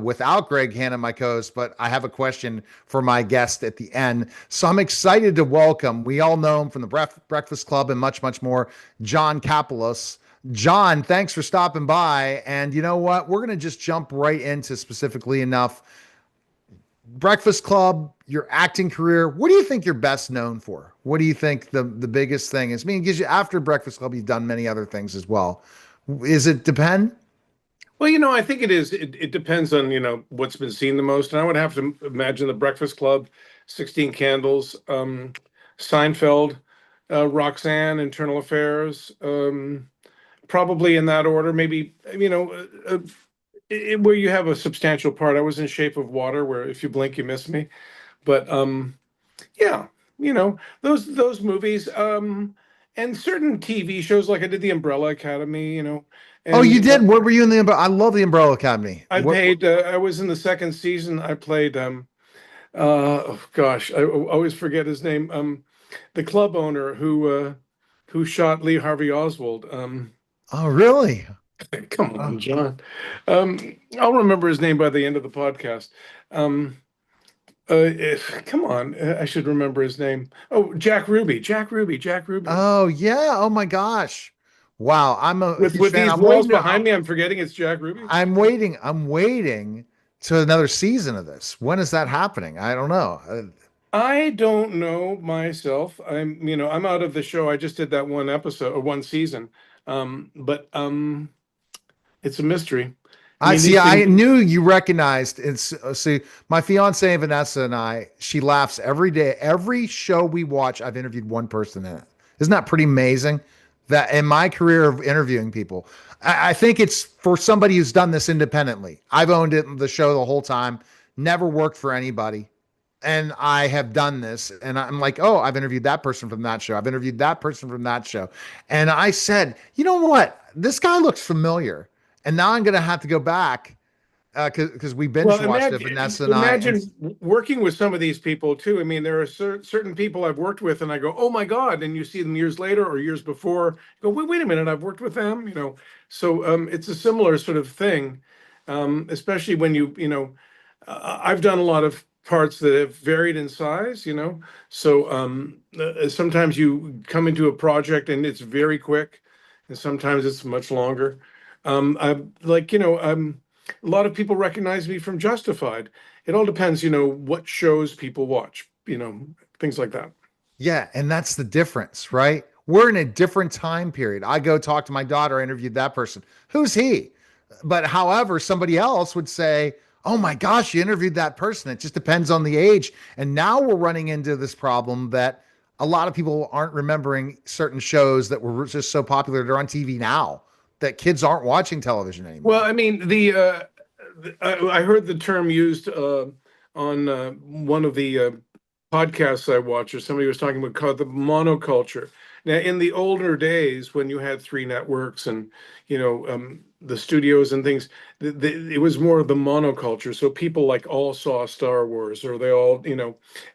without Greg Hanna, my co-host, but I have a question for my guest at the end. So I'm excited to welcome, we all know him from the Breakfast Club and much, much more, John Kapelos. John, thanks for stopping by. And you know what? We're going to just jump right into specifically enough Breakfast Club, your acting career. What do you think you're best known for? What do you think the biggest thing is? I mean, because after Breakfast Club, you've done many other things as well. Is it depend? Well, I think it is. It depends on, what's been seen the most. And I would have to imagine The Breakfast Club, 16 Candles, Seinfeld, Roxanne, Internal Affairs, probably in that order. Maybe, where you have a substantial part. I was in Shape of Water, where if you blink, you miss me. But yeah, those movies, and certain TV shows, like I did The Umbrella Academy, Oh, you and did? What were you in the Umbrella? I love the Umbrella Academy. I was in the second season. I played, oh gosh, I always forget his name. The club owner who shot Lee Harvey Oswald. Oh, really? Come on, John. I'll remember his name by the end of the podcast. Come on, I should remember his name. Oh, Jack Ruby. Oh, yeah. Oh my gosh. Wow. I'm a huge With fan. these I'm walls waiting. behind me, I'm forgetting it's Jack Ruby. I'm waiting to another season of this. When is that happening? I don't know. I don't know myself. I'm out of the show. I just did that one episode or one season. But it's a mystery. I see. I knew you recognized it's see my fiance Vanessa and I, she laughs every day. Every show we watch, I've interviewed one person in it. Isn't that pretty amazing? That in my career of interviewing people, I think it's for somebody who's done this independently. I've owned the show the whole time, never worked for anybody. And I have done this, and I'm like, oh, I've interviewed that person from that show. I've interviewed that person from that show. And I said, you know what? This guy looks familiar. And now I'm going to have to go back because we binge watched it, Vanessa and imagine working with some of these people too. I mean, there are certain people I've worked with, and I go, "Oh my God!" And you see them years later or years before. You go, wait a minute, I've worked with them. So it's a similar sort of thing, especially when I've done a lot of parts that have varied in size. So sometimes you come into a project and it's very quick, and sometimes it's much longer. A lot of people recognize me from Justified. It all depends, what shows people watch, things like that. Yeah, and that's the difference, right? We're in a different time period. I go talk to my daughter, I interviewed that person. Who's he? But however, somebody else would say, oh my gosh, you interviewed that person. It just depends on the age. And now we're running into this problem that a lot of people aren't remembering certain shows that were just so popular. They're on TV now that kids aren't watching television anymore. Well, I mean, I heard the term used on one of the podcasts I watched, or somebody was talking about called the monoculture. Now, in the older days, when you had three networks and the studios and things, it was more of the monoculture. So people like all saw Star Wars, or they all,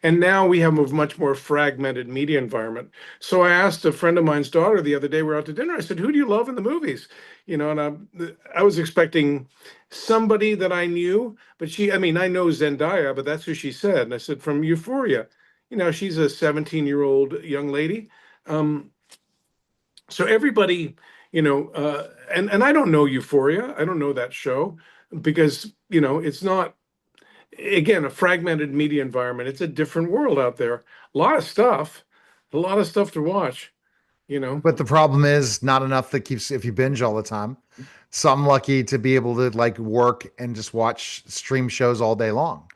and now we have a much more fragmented media environment. So I asked a friend of mine's daughter the other day, we're out to dinner. I said, "Who do you love in the movies?" And I was expecting somebody that I knew, but I know Zendaya, but that's who she said. And I said, from Euphoria. She's a 17-year-old young lady. So everybody, and I don't know Euphoria. I don't know that show because, it's not, again, a fragmented media environment. It's a different world out there. A lot of stuff to watch, But the problem is not enough that keeps, if you binge all the time. So I'm lucky to be able to like work and just watch stream shows all day long.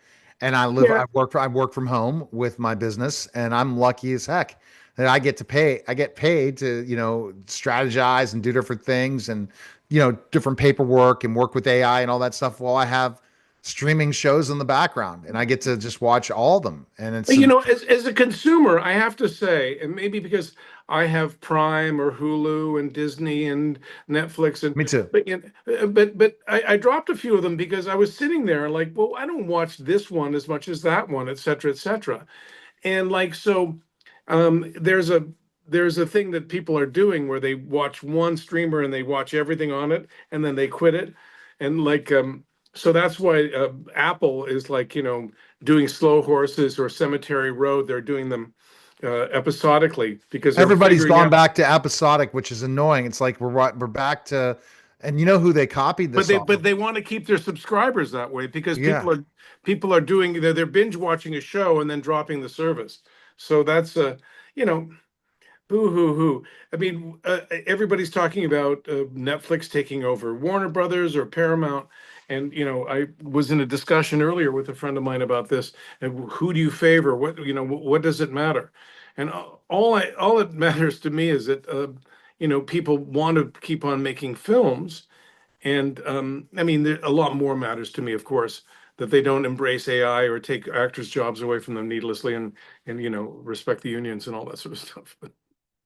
And I work from home with my business, and I'm lucky as heck that I get paid to, strategize and do different things and, different paperwork and work with AI and all that stuff while I have streaming shows in the background, and I get to just watch all of them. And it's, as a consumer, I have to say, and maybe because I have Prime or Hulu and Disney and Netflix, and me too. But I dropped a few of them because I was sitting there like, well, I don't watch this one as much as that one, et cetera, et cetera. And like, so there's a thing that people are doing where they watch one streamer and they watch everything on it, and then they quit it. And like, So that's why Apple is like, doing Slow Horses or Cemetery Road. They're doing them episodically because they're Everybody's figuring gone out. back to episodic, which is annoying. It's like we're back to, and you know who they copied But this they off but of? they want to keep their subscribers that way because Yeah. people are doing they're binge watching a show and then dropping the service. So that's you know boo hoo hoo. I mean, everybody's talking about Netflix taking over Warner Brothers or Paramount. And I was in a discussion earlier with a friend of mine about this. And who do you favor? What does it matter? And all it matters to me is that people want to keep on making films. And I mean, a lot more matters to me, of course, that they don't embrace AI or take actors' jobs away from them needlessly, and respect the unions and all that sort of stuff. But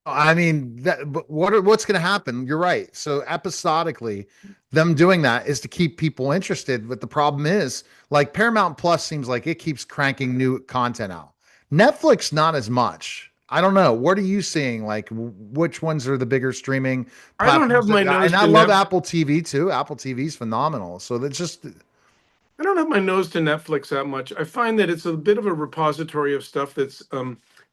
I mean, but what's going to happen? You're right. So episodically, them doing that is to keep people interested. But the problem is, like Paramount Plus seems like it keeps cranking new content out. Netflix, not as much. I don't know. What are you seeing? Like, which ones are the bigger streaming I don't have platforms? my And nose I to love Net. Apple TV too. Apple TV is phenomenal. So that's just, I don't have my nose to Netflix that much. I find that it's a bit of a repository of stuff that's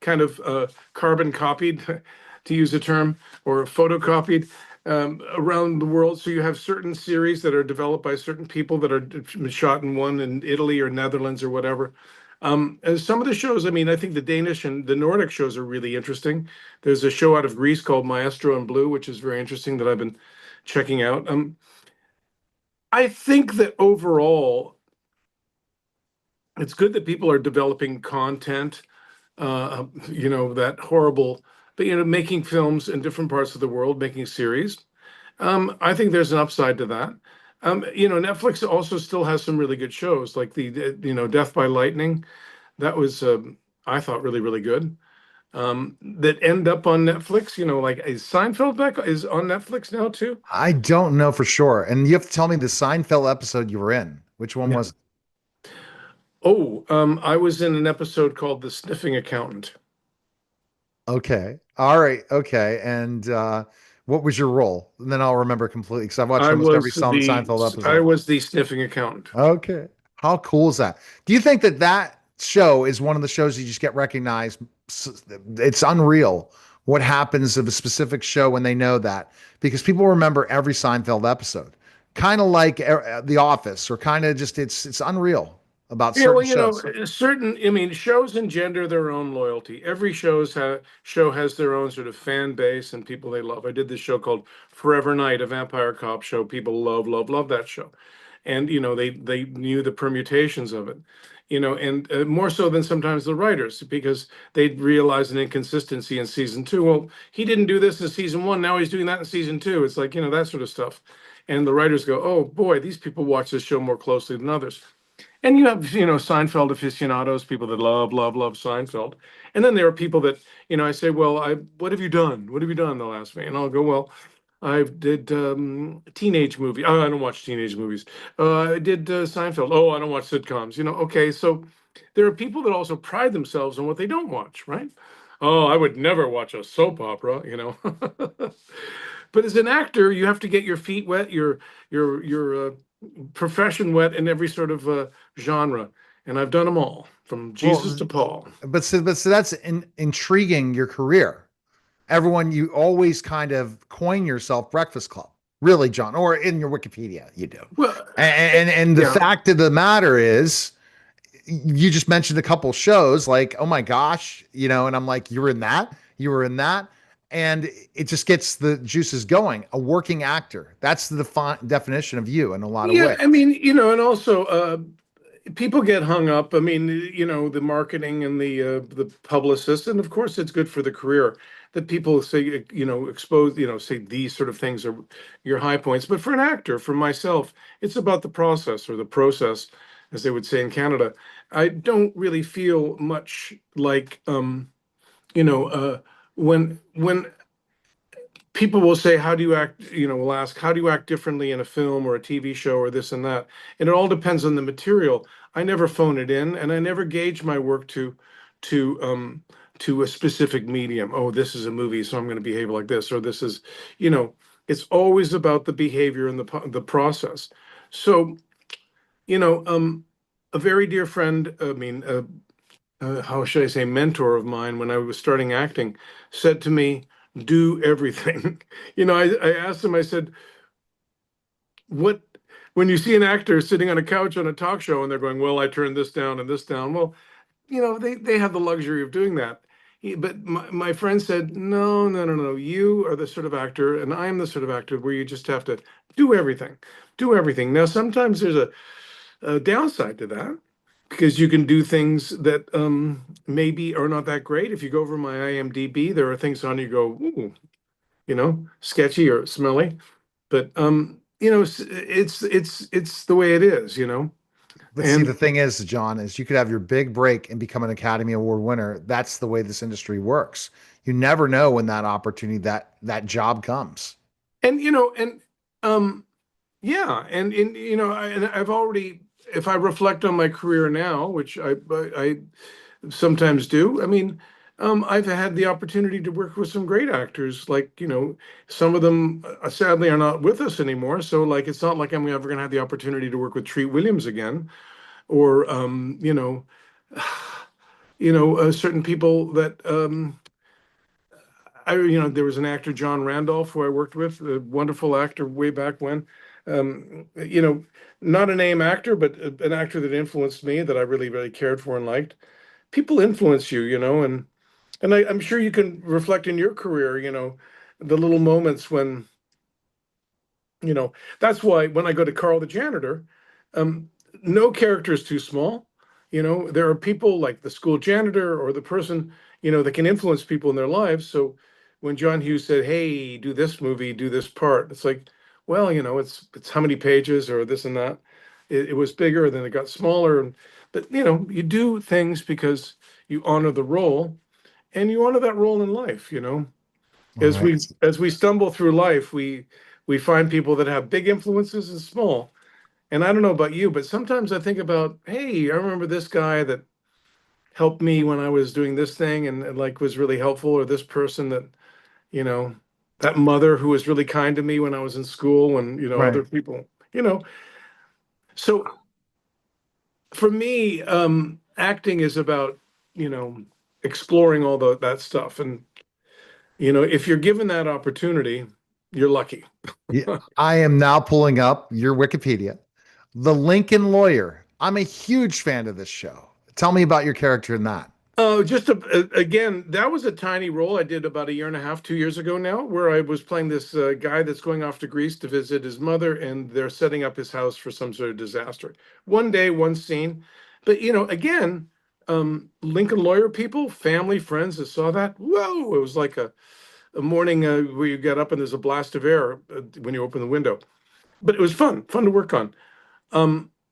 kind of carbon copied, to use a term, or photocopied around the world. So you have certain series that are developed by certain people that are shot in Italy or Netherlands or whatever. And some of the shows, I mean, I think the Danish and the Nordic shows are really interesting. There's a show out of Greece called Maestro in Blue, which is very interesting that I've been checking out. I think that overall, it's good that people are developing content, that horrible, but making films in different parts of the world, making series. I think there's an upside to that. Netflix also still has some really good shows, like the Death by Lightning. That was, I thought, really, really good. That end up on Netflix. Like is Seinfeld back is on Netflix now too? I don't know for sure. And you have to tell me the Seinfeld episode you were in. Which one Yeah. was it? Oh, I was in an episode called The Sniffing Accountant. Okay. All right. Okay. And what was your role? And then I'll remember completely because I've watched I almost every was the Seinfeld I episode. was the sniffing accountant. Okay. How cool is that? Do you think that that show is one of the shows you just get recognized? It's unreal what happens of a specific show when they know that because people remember every Seinfeld episode, kind of like The Office, or kind of just it's unreal about Yeah, well, certain shows. I mean, shows engender their own loyalty. Every show has their own sort of fan base and people they love. I did this show called Forever Night, a vampire cop show. People love, love, love that show, and they knew the permutations of it, and more so than sometimes the writers because they'd realize an inconsistency in season two. Well, he didn't do this in season one. Now he's doing that in season two. It's like that sort of stuff, and the writers go, "Oh boy, these people watch this show more closely than others." And you have, Seinfeld aficionados, people that love, love, love Seinfeld. And then there are people that, I say, well, what have you done? What have you done? They'll ask me. And I'll go, well, I did teenage movie. Oh, I don't watch teenage movies. I did Seinfeld. Oh, I don't watch sitcoms. Okay. So there are people that also pride themselves on what they don't watch, right? Oh, I would never watch a soap opera. But as an actor, you have to get your feet wet, your profession wet in every sort of genre, and I've done them all, from Jesus Well, to Paul. but so that's intriguing your career. Everyone, you always kind of coin yourself Breakfast Club, really, John, or in your Wikipedia, you do. Well, And the yeah. fact of the matter is, you just mentioned a couple shows, like, oh my gosh, and I'm like, you were in that, and it just gets the juices going. A working actor, that's the definition of you in a lot of Yeah, ways. I mean, and also people get hung up. I mean, the marketing and the publicist, and of course, it's good for the career that people say, expose, say these sort of things are your high points. But for an actor, for myself, it's about the process or the process, as they would say in Canada. I don't really feel much like, you know, uh, when people will say, how do you act? Will ask, how do you act differently in a film or a TV show or this and that? And it all depends on the material. I never phone it in, and I never gauge my work to to a specific medium. Oh, this is a movie, so I'm going to behave like this, or this is, you know, it's always about the behavior and the process. So You know, a very dear friend, I mean, how should I say, mentor of mine when I was starting acting, said to me, do everything. I asked him, I said, what, when you see an actor sitting on a couch on a talk show and they're going, well, I turned this down and this down. Well, they have the luxury of doing that. But my friend said, no, no, no, no. You are the sort of actor, and I'm the sort of actor where you just have to do everything, do everything. Now, sometimes there's a downside to that because you can do things that maybe are not that great. If you go over my IMDb, there are things on you go, ooh, sketchy or smelly. But it's the way it is. But see, And the thing is, John, is you could have your big break and become an Academy Award winner. That's the way this industry works. You never know when that opportunity, that job comes. and um yeah, and I've already, if I reflect on my career now, which I sometimes do, I mean, I've had the opportunity to work with some great actors, like, some of them sadly are not with us anymore. So like, it's not like I'm ever going to have the opportunity to work with Treat Williams again, or certain people that there was an actor, John Randolph, who I worked with, a wonderful actor way back when. Not a name actor, but an actor that influenced me that I really, really cared for and liked. People influence you, and I'm sure you can reflect in your career, the little moments when you know, that's why when I go to Carl the janitor, um, no character is too small. There are people like the school janitor or the person, that can influence people in their lives. So when John Hughes said, "Hey, do this movie, do this part," it's like, well, it's how many pages or this and that. It was bigger, then it got smaller, but you do things because you honor the role, and you honor that role in life. All as right. we as we stumble through life, we find people that have big influences and small. And I don't know about you, but sometimes I think about, hey, I remember this guy that helped me when I was doing this thing and like was really helpful, or this person you know, that mother who was really kind to me when I was in school, and Right. other people, you know. So for me, acting is about, you know, exploring all that stuff. And if you're given that opportunity, you're lucky. Yeah. I am now pulling up your Wikipedia. The Lincoln Lawyer. I'm a huge fan of this show. Tell me about your character in that. Oh, again, that was a tiny role I did about a year and a half, 2 years ago now, where I was playing this guy that's going off to Greece to visit his mother, and they're setting up his house for some sort of disaster. One day, one scene, but again, Lincoln Lawyer people, family, friends that saw that, whoa! It was like a morning where you get up and there's a blast of air when you open the window. But it was fun to work on.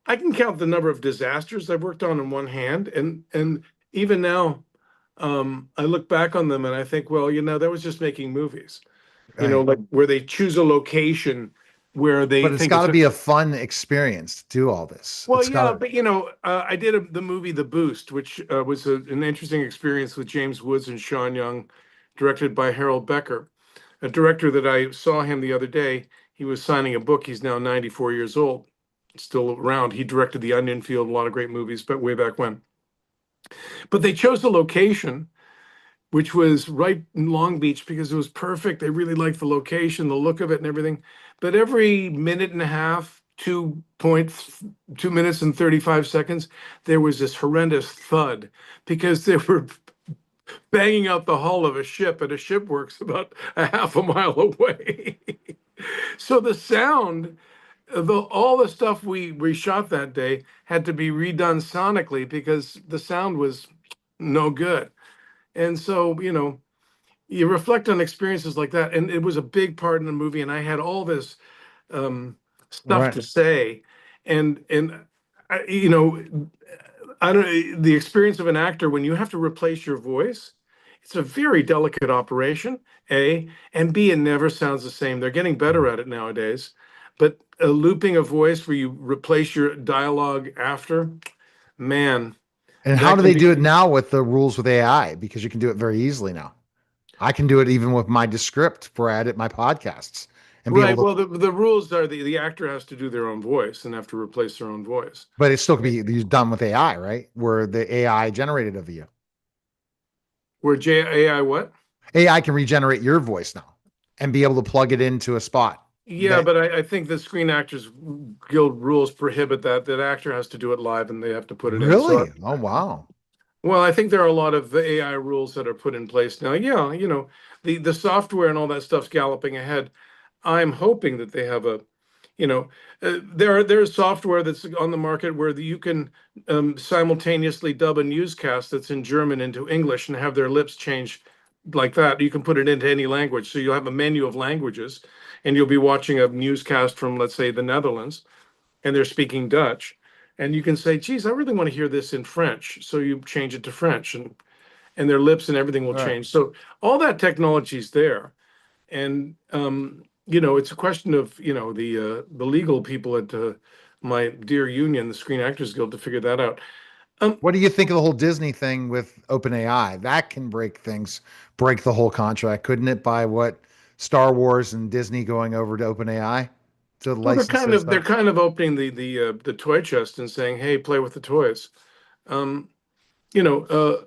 I can count the number of disasters I've worked on in one hand, and even now, I look back on them and I think, well, that was just making movies. Right. Like where they choose a location where they But it's think got it's to be a fun experience to do all this. well, It's got yeah, to, but I did the movie The Boost, which was an interesting experience with James Woods and Sean Young, directed by Harold Becker, a director that I saw him the other day. He was signing a book. He's now 94 years old, still around. He directed The Onion Field, a lot of great movies, but way back when. But they chose a location which was right in Long Beach because it was perfect. They really liked the location, the look of it, and everything. But every minute and a half, 2.2 minutes and 35 seconds, there was this horrendous thud because they were banging out the hull of a ship, and a ship works about a half a mile away. So the sound, all the stuff we shot that day had to be redone sonically because the sound was no good. And so, you reflect on experiences like that, and it was a big part in the movie, and I had all this stuff right. to say, and I, I don't the experience of an actor when you have to replace your voice. It's a very delicate operation, A, and B, it never sounds the same. They're getting better at it nowadays, but looping a voice where you replace your dialogue after, man, And how that do can they do be. it now with the rules with AI? Because you can do it very easily now. I can do it even with my Descript where I edit my podcasts. and be Right. able to, Well, the rules are the actor has to do their own voice and have to replace their own voice. but it still could be done with AI, right? Where the AI generated of you. Where AI what? AI can regenerate your voice now and be able to plug it into a spot. Yeah, That but I think the Screen Actors Guild rules prohibit that. That actor has to do it live and they have to put it in. So, really? Oh wow. well, I think there are a lot of AI rules that are put in place now. Yeah, the software and all that stuff's galloping ahead. I'm hoping that they have you know, there's software that's on the market where you can simultaneously dub a newscast that's in German into English and have their lips change like that. You can put it into any language, so you'll have a menu of languages, and you'll be watching a newscast from, let's say, the Netherlands, and they're speaking Dutch, and you can say, "Geez, I really want to hear this in French," so you change it to French, and their lips and everything will All right. change. So all that technology's there, and it's a question of the legal people at my dear union, the Screen Actors Guild, to figure that out. What do you think of the whole Disney thing with OpenAI? That can break things, break the whole contract, couldn't it? By what Star Wars and Disney going over to OpenAI to Well, they're license kind their of they're stuff? kind of opening the toy chest and saying, "Hey, play with the toys." Um, you know,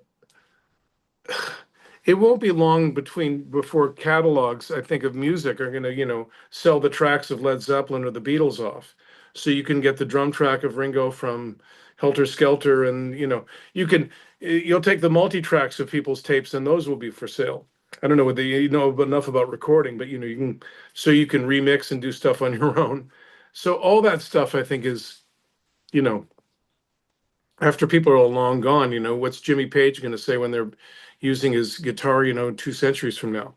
it won't be long before catalogs, I think, of music are going to, sell the tracks of Led Zeppelin or the Beatles off. So you can get the drum track of Ringo from Helter Skelter, and you'll take the multi-tracks of people's tapes, and those will be for sale. I don't know whether you know enough about recording, but you can remix and do stuff on your own. So all that stuff, I think, is, you know, after people are long gone, what's Jimmy Page going to say when they're using his guitar, 2 centuries from now?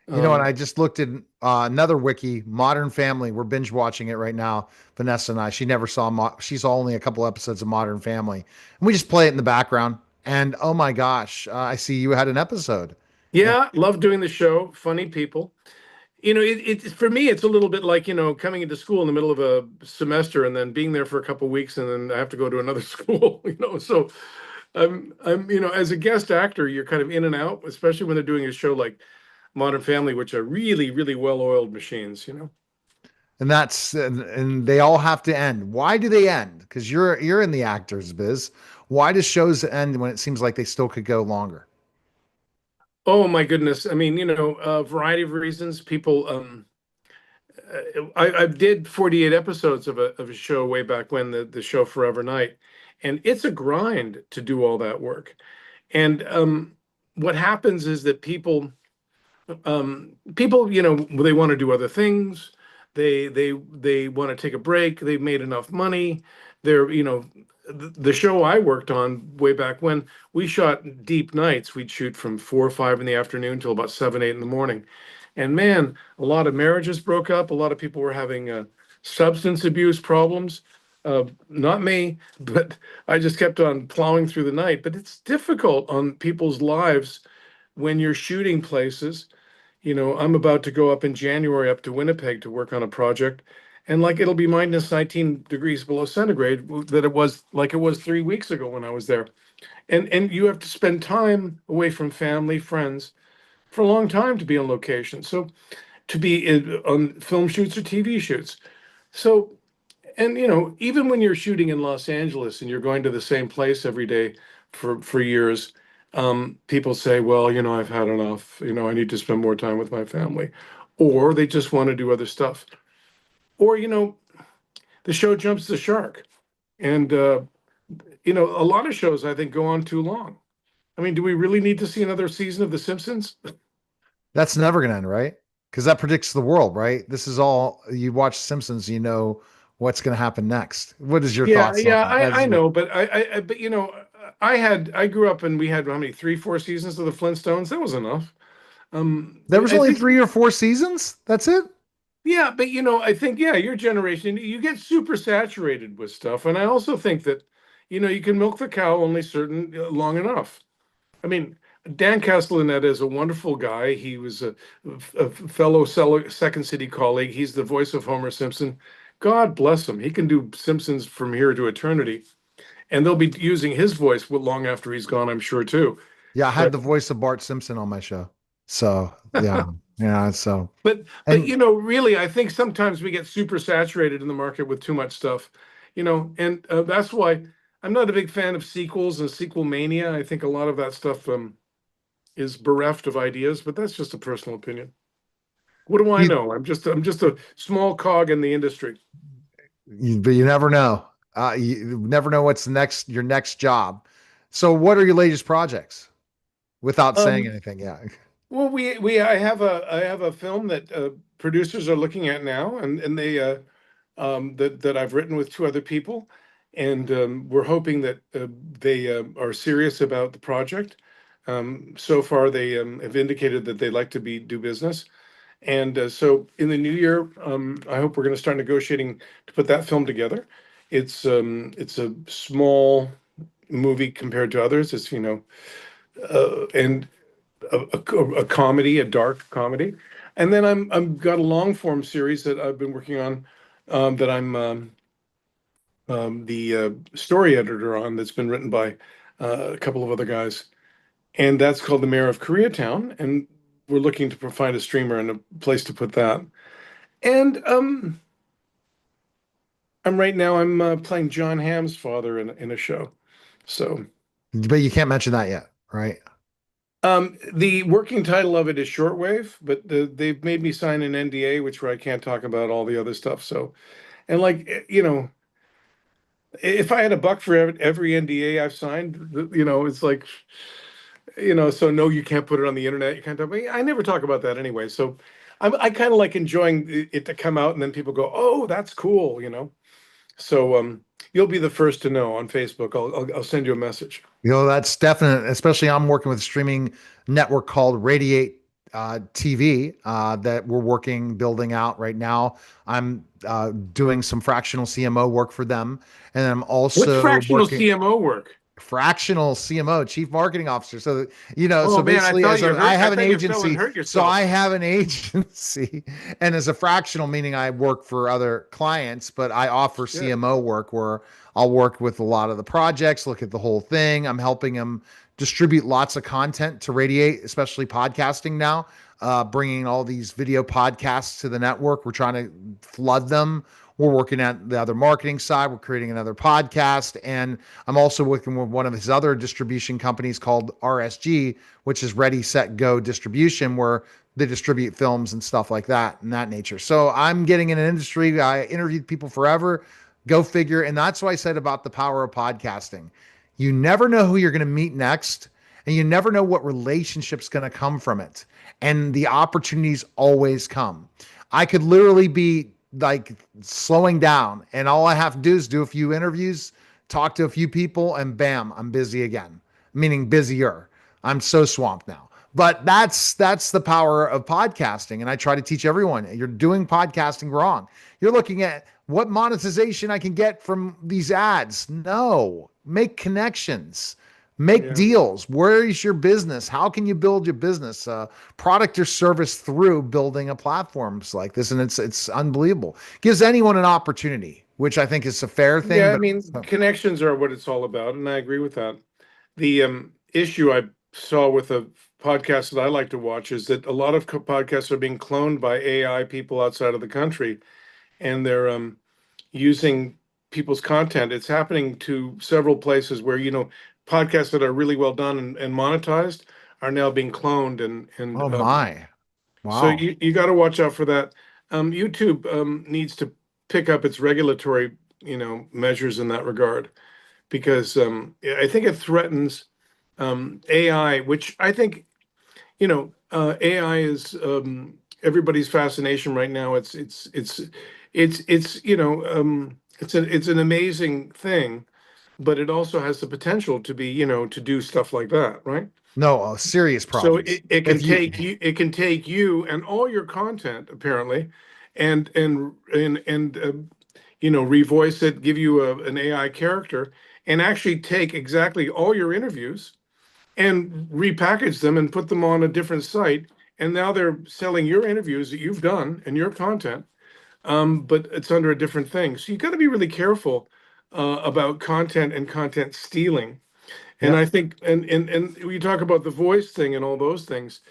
You know, and I Um, just looked at another wiki, Modern Family. We're binge watching it right now. Vanessa and I. She never saw. She saw only a couple episodes of Modern Family, and we just play it in the background. And oh my gosh, I see you had an episode. And yeah, love doing the show. Funny people. For me, it's a little bit like, coming into school in the middle of a semester and then being there for a couple of weeks and then I have to go to another school, So as a guest actor, you're kind of in and out, especially when they're doing a show like Modern Family, which are really, really well-oiled machines. and they all have to end. Why do they end? Because you're in the actors biz. Why do shows end when it seems like they still could go longer? Oh my goodness. I mean, a variety of reasons. People, I did 48 episodes of a show way back when, the show Forever Night, and it's a grind to do all that work. And what happens is that people, they want to do other things. They want to take a break. They've made enough money. The show I worked on way back when, we shot deep nights. We'd shoot from 4 or 5 in the afternoon till about 7, 8 in the morning. And man, a lot of marriages broke up. A lot of people were having substance abuse problems. Not me, but I just kept on plowing through the night. But it's difficult on people's lives when you're shooting places. I'm about to go up in January up to Winnipeg to work on a project, and like it'll be minus 19 degrees below centigrade that it was 3 weeks ago when I was there. And you have to spend time away from family, friends for a long time to be on location. So to be on film shoots or TV shoots. So, and even when you're shooting in Los Angeles and you're going to the same place every day for years, people say, well, I've had enough. I need to spend more time with my family, or they just want to do other stuff, or the show jumps the shark, and a lot of shows I think go on too long. I mean, do we really need to see another season of The Simpsons? That's never gonna end, right? Because that predicts the world, right? This is all you watch Simpsons, you know what's gonna happen next. What is your Yeah, thoughts on yeah, that? I know, but but I grew up and we had how many 3, 4 seasons of the Flintstones. That was enough. There was I only think, 3 or 4 seasons. That's it. yeah, but I think, yeah, your generation, you get super saturated with stuff, and I also think that you can milk the cow only certain long enough. I mean, Dan Castellaneta is a wonderful guy. He was a fellow Second City colleague. He's the voice of Homer Simpson. God bless him. He can do Simpsons from here to eternity. And they'll be using his voice long after he's gone, I'm sure too. Yeah, I had But the voice of Bart Simpson on my show. So yeah, Yeah. So, But and really, I think sometimes we get super saturated in the market with too much stuff, and that's why I'm not a big fan of sequels and sequel mania. I think a lot of that stuff is bereft of ideas, but that's just a personal opinion. What do I you, know? I'm just a small cog in the industry. but you never know. You never know what's your next job. So, what are your latest projects? Without saying Um, anything, yeah. well, I have a film that producers are looking at now, and they that I've written with two other people, and we're hoping that they are serious about the project. So far, they have indicated that they'd like to do business, and so in the new year, I hope we're going to start negotiating to put that film together. It's a small movie compared to others. It's and a comedy, a dark comedy, and then I'm got a long form series that I've been working on that I'm the story editor on that's been written by a couple of other guys, and that's called The Mayor of Koreatown, and we're looking to find a streamer and a place to put that. And I'm playing John Hamm's father in a show. So But you can't mention that yet, right? the working title of it is Shortwave, but they've made me sign an NDA, which where I can't talk about all the other stuff. So, and like if I had a buck for every NDA I've signed, it's like, so no, you can't put it on the internet. You can't talk. I never talk about that anyway. So I kind of like enjoying it to come out and then people go, oh, that's cool. So you'll be the first to know on Facebook. I'll send you a message. That's definite, especially I'm working with a streaming network called Radiate TV that we're building out right now. I'm doing some fractional CMO work for them. And I'm What's also fractional working CMO work? fractional CMO, chief marketing officer. So, so Oh man, basically I I have an thought you fell and agency. hurt So yourself. I have an agency and as a fractional, meaning I work for other clients, but I offer Shit. CMO work where I'll work with a lot of the projects, look at the whole thing. I'm helping them distribute lots of content to Radiate, especially podcasting now, bringing all these video podcasts to the network. We're trying to flood them. We're working at the other marketing side. We're creating another podcast. And I'm also working with one of his other distribution companies called RSG, which is Ready, Set, Go Distribution, where they distribute films and stuff like that and that nature. So I'm getting in an industry. I interviewed people forever. Go figure. And that's what I said about the power of podcasting. You never know who you're going to meet next, and you never know what relationship's going to come from it. And the opportunities always come. I could literally be like slowing down, and all I have to do is do a few interviews, talk to a few people, and bam, I'm busy again, meaning busier. I'm so swamped now. But that's the power of podcasting. And I try to teach everyone you're doing podcasting wrong. You're looking at what monetization I can get from these ads. No, make connections, make Yeah. deals. Where is your business? How can you build your business, product or service through building a platforms like this? And it's unbelievable. Gives anyone an opportunity, which I think is a fair thing. Yeah, I But mean, connections are what it's all about, and I agree with that. The issue I saw with a podcast that I like to watch is that a lot of podcasts are being cloned by AI people outside of the country, and they're using people's content. It's happening to several places where podcasts that are really well done and monetized are now being cloned, and oh my, so wow. you got to watch out for that. YouTube needs to pick up its regulatory measures in that regard because I think it threatens AI, which I think AI is everybody's fascination right now. It's an amazing thing, but it also has the potential to be to do stuff like that, right? No, serious So problems. it can If you take you and all your content apparently, and revoice it, give you an AI character, and actually take exactly all your interviews and repackage them and put them on a different site. And now they're selling your interviews that you've done and your content, but it's under a different thing. So you got to be really careful about content and content stealing. And I Yep. think, and we talk about the voice thing and all those things.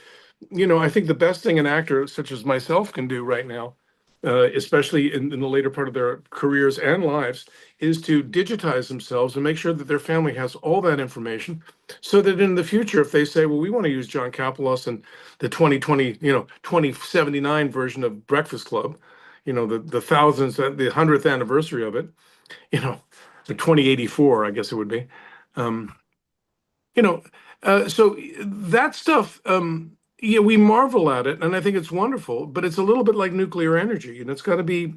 I think the best thing an actor such as myself can do right now, especially in the later part of their careers and lives, is to digitize themselves and make sure that their family has all that information, so that in the future, if they say, well, we want to use John Kapelos and the 2020, 2079 version of Breakfast Club, the thousands, the 100th anniversary of it, the 2084, I guess it would be. Um, you know, so that stuff, yeah, we marvel at it, and I think it's wonderful, but it's a little bit like nuclear energy, and it's got to be.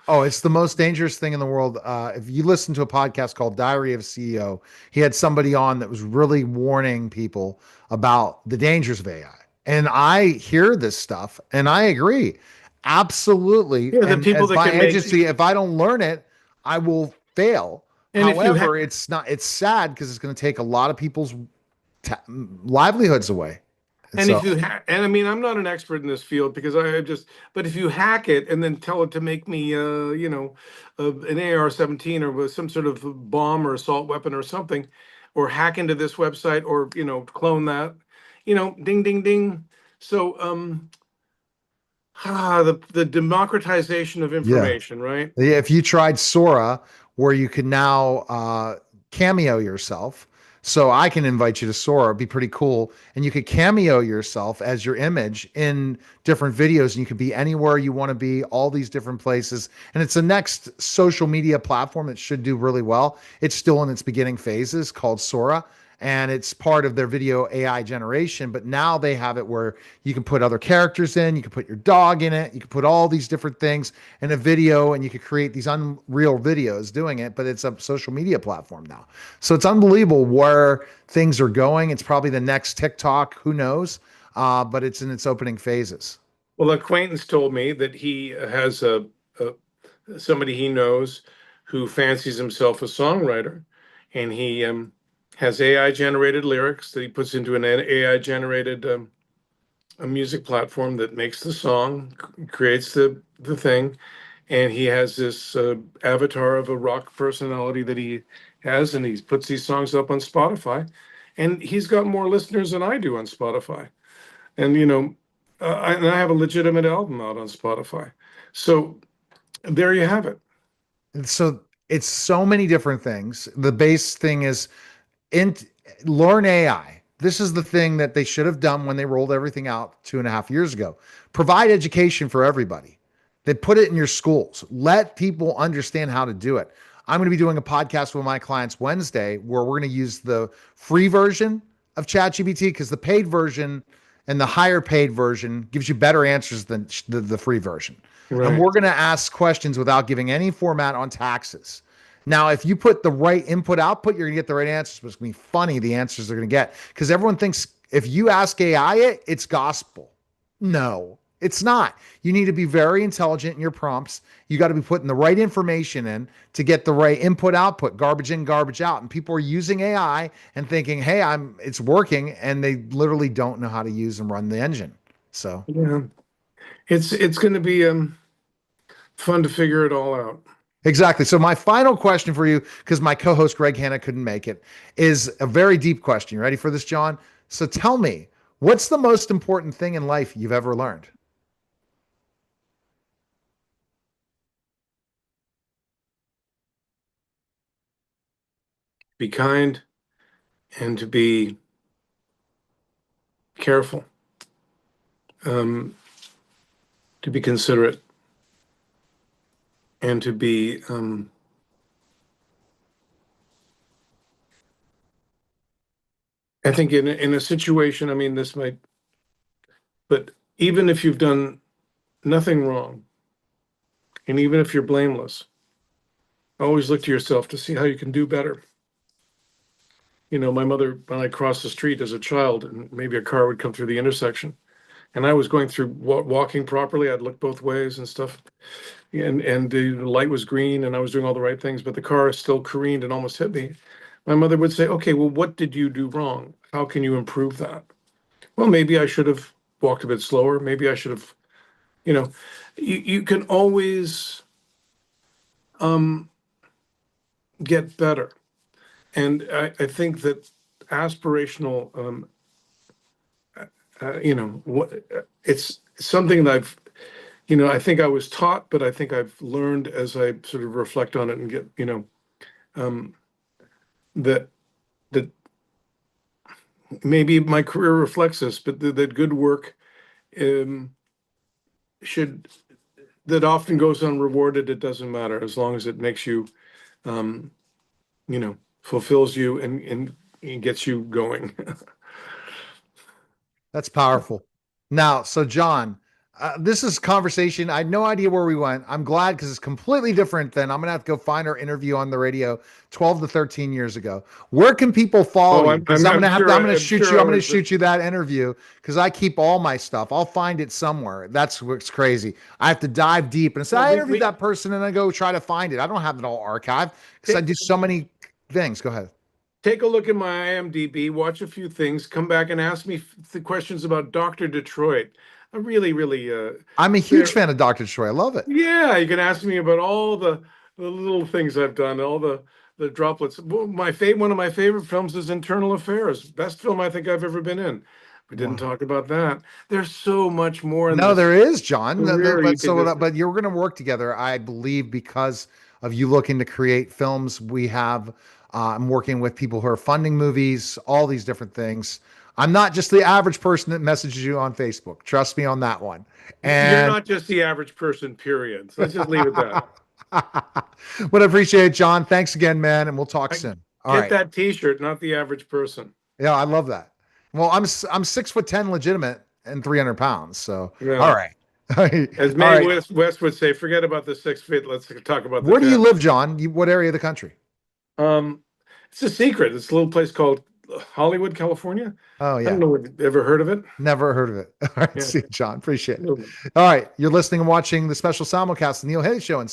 Oh, it's the most dangerous thing in the world. If you listen to a podcast called Diary of a CEO, he had somebody on that was really warning people about the dangers of AI. And I hear this stuff and I agree. Absolutely. Yeah, the And people as that my can make, agency, if I don't learn it, I will fail. and if you However, it's sad because it's going to take a lot of people's ta- livelihoods away. And And so, if you and I mean, I'm not an expert in this field because but if you hack it and then tell it to make me, an AR-17 or with some sort of bomb or assault weapon or something, or hack into this website or, clone that, ding, ding, ding. So, the democratization of yeah. information, right? Yeah, if you tried Sora, where you can now cameo yourself, so I can invite you to Sora, it'd be pretty cool. And you could cameo yourself as your image in different videos, and you could be anywhere you want to be, all these different places. And it's the next social media platform that should do really well. It's still in its beginning phases called Sora. And it's part of their video AI generation, but now they have it where you can put other characters in, you can put your dog in it, you can put all these different things in a video, and you could create these unreal videos doing it, but it's a social media platform now. So it's unbelievable where things are going. It's probably the next TikTok, who knows? But it's in its opening phases. Well, acquaintance told me that he has a somebody he knows who fancies himself a songwriter, and he has AI generated lyrics that he puts into an AI generated a music platform that makes the song, creates the thing, and he has this avatar of a rock personality that he has, and he puts these songs up on Spotify, and he's got more listeners than I do on Spotify, and I have a legitimate album out on Spotify, so there you have it. And so it's so many different things. The base thing is in learn AI. This is the thing that they should have done when they rolled everything out 2.5 years ago. Provide education for everybody. They put it in your schools. Let people understand how to do it. I'm going to be doing a podcast with my clients Wednesday where we're going to use the free version of ChatGPT because the paid version and the higher paid version gives you better answers than the free version. And Right. we're going to ask questions without giving any format on taxes. Now, if you put the right input output, you're going to get the right answers. But it's going to be funny the answers they're going to get because everyone thinks if you ask AI it, it's gospel. No, it's not. You need to be very intelligent in your prompts. You got to be putting the right information in to get the right input output, garbage in, garbage out. And people are using AI and thinking, "Hey, it's working," and they literally don't know how to use and run the engine. So, Yeah. It's going to be fun to figure it all out. exactly. So my final question for you, because my co-host Greg Hanna couldn't make it, is a very deep question. You ready for this, John? So tell me, what's the most important thing in life you've ever learned? Be kind and to be careful, um, to be considerate, and to be. I think in a situation, I mean, this might, but even if you've done nothing wrong, and even if you're blameless, always look to yourself to see how you can do better. My mother, when I crossed the street as a child, and maybe a car would come through the intersection, and I was going through walking properly, I'd look both ways and stuff, and the light was green, and I was doing all the right things, but the car still careened and almost hit me. My mother would say, "Okay, well, what did you do wrong? How can you improve that?" Well, maybe I should have walked a bit slower. Maybe I should have, you know, you can always um, get better. And I think that aspirational it's something that I think I was taught, but I think I've learned as I sort of reflect on it and get, um, that that maybe my career reflects this, but that good work um, should that often goes unrewarded. It doesn't matter as long as it makes you, um, fulfills you and gets you going. That's powerful. Now, so John, this is conversation. I had no idea where we went. I'm glad because it's completely different than I'm gonna have to go find our interview on the radio 12 to 13 years ago. Where can people follow Oh, you? Because I'm I'm gonna have sure. to, I'm gonna I'm shoot sure you. I I'm gonna was. shoot you that interview because I keep all my stuff. I'll find it somewhere. That's what's crazy. I have to dive deep and say Well, I we interviewed we that person and I go try to find it. I don't have it all archived because I take do so many things. Go ahead. take a look at my IMDb, watch a few things, come back and ask me the questions about Doctor Detroit. I really, really, I'm a huge there. fan of Dr. Troy. I love it. Yeah, you can ask me about all the little things I've done, all the droplets. Well, one of my favorite films is Internal Affairs, best film I think I've ever been in. We didn't Wow. talk about that. There's so much more in No, this there is, John. career you But could just. but you're going to work together, I believe, because of you looking to create films. We have, I'm working with people who are funding movies, all these different things. I'm not just the average person that messages you on Facebook. Trust me on that one. You're And not just the average person, period. So let's just leave it that. but I appreciate it, John. Thanks again, man. And we'll talk I soon. All get right. that T-shirt, not the average person. Yeah, I love that. Well, I'm 6'10" legitimate and 300 pounds. So, all Yeah. right. As All Mae right. West would say, forget about the 6 feet. Let's talk about the Where do you 10. live, John? What area of the country? Um, it's a secret. It's a little place called Hollywood, California. Oh, I don't yeah. know if you've ever heard of it. Never heard of it. All right. Yeah. See you, John. Appreciate it. All right. You're listening and watching the special simulcast of the Neil Haley Show. And